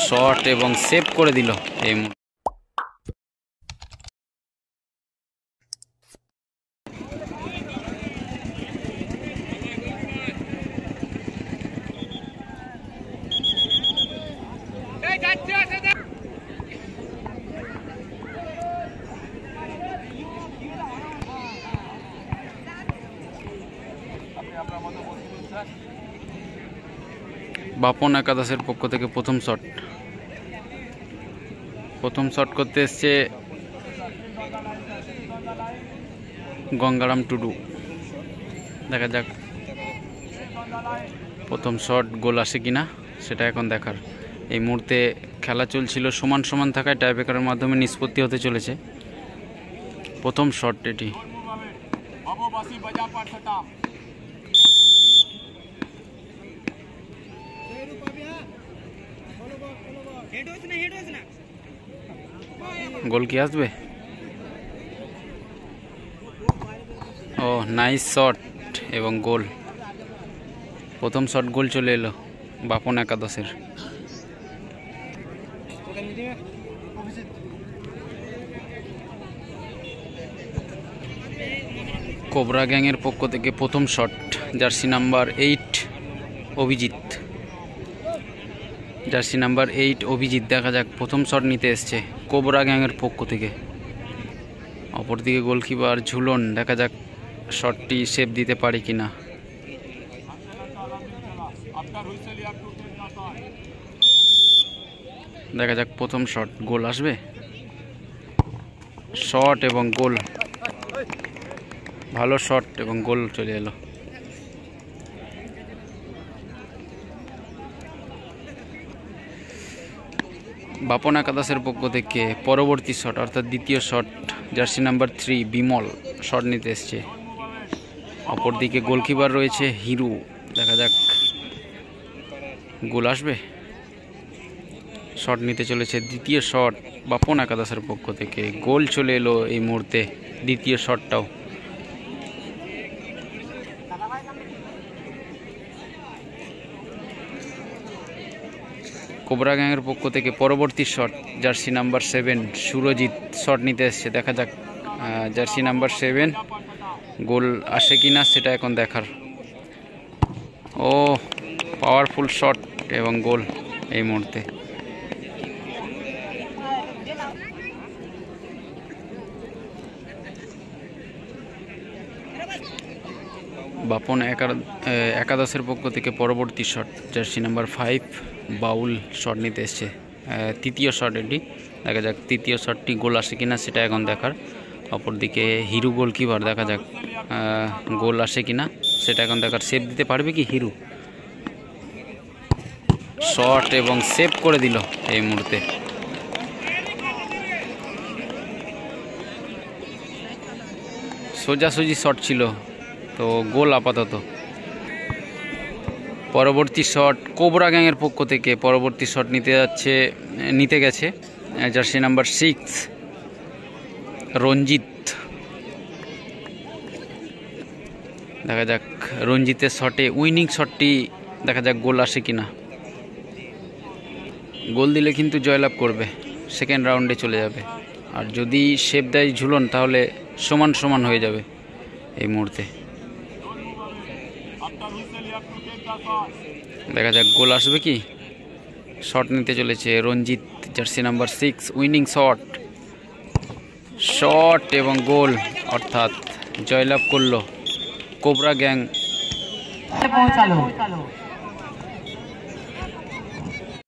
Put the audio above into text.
Shot এবং save করে দিল এই মুহূর্তে। বাপন একাদশের পক্ষ থেকে প্রথম শট করতে এসছে গঙ্গারাম টুডু। দেখা যাক প্রথম শট গোল আসে কিনা সেটা এখন দেখার। এই মুহূর্তে খেলা চলছিল, সমান সমান থাকায় টাইব্রেকারের মাধ্যমে নিষ্পত্তি হতে চলেছে। প্রথম শট এটি। গোল কি আসবে? ও নাইস শট এবং গোল। প্রথম শট গোল চলে এলো বাপন একাদশের। কোবরা গ্যাংয়ের পক্ষ থেকে প্রথম shot, jersey number 8 Abhijit. Jersey number 8 Abhijit দেখা যাক প্রথম শট নিতে এসছে কোবরা গ্যাংয়ের পক্ষ থেকে। অপরদিকে গোলকিপার ঝুলন, দেখা যাক শটটি সেভ দিতে পারে কিনা। দেখা যাক প্রথম শট গোল আসবে। শট এবং গোল, ভালো শট এবং গোল চলে এলো। বাপন একাদশের পক্ষ থেকে পরবর্তী শট অর্থাৎ দ্বিতীয় shot, jersey number 3 Bimal shot নিতে এসছে। অপরদিকে গোলকিপার রয়েছে হিরু, দেখা যাক গোল আসবে। শট নিতে চলেছে দ্বিতীয় শট বাপন একাদশের পক্ষ থেকে। গোল চলে এলো এই মুহূর্তে দ্বিতীয় শটটাও। কোবরা গ্যাংয়ের পক্ষ থেকে পরবর্তী shot, jersey number 7 Surajit shot নিতে এসছে। দেখা যাক জার্সি নাম্বার 7 গোল আসে কিনা সেটা এখন দেখার। ও পাওয়ারফুল শট এবং গোল এই মুহূর্তে। বাপন একাদশের পক্ষ থেকে পরবর্তী শট, জার্সি নাম্বার 5 বাউল শট নিতে এসছে। তৃতীয় শট এটি, দেখা যাক তৃতীয় শটটি গোল আসে কিনা সেটা এখন দেখার। অপরদিকে হিরু গোলকিপার, দেখা যাক গোল আসে কিনা সেটা এখন দেখার। সেভ দিতে পারবে কি হিরু? শট এবং সেভ করে দিল এই মুহূর্তে। সোজাসুজি শট ছিল তো গোল আপাতত। পরবর্তী শট কোবরা গ্যাংয়ের পক্ষ থেকে পরবর্তী শট নিতে গেছে জার্সি নাম্বার 6 রঞ্জিত। দেখা যাক রঞ্জিতের শটে উইনিং শটটি, দেখা যাক গোল আসে কিনা। গোল দিলে কিন্তু জয়লাভ করবে, সেকেন্ড রাউন্ডে চলে যাবে। আর যদি সেভ দেয় ঝুলন তাহলে সমান সমান হয়ে যাবে এই মুহূর্তে। দেখা যাক গোল আসবে কি। শট নিতে চলেছে রঞ্জিত, জার্সি নাম্বার 6 উইনিং শট এবং গোল, অর্থাৎ জয়লাভ করলো কোবরা গ্যাং।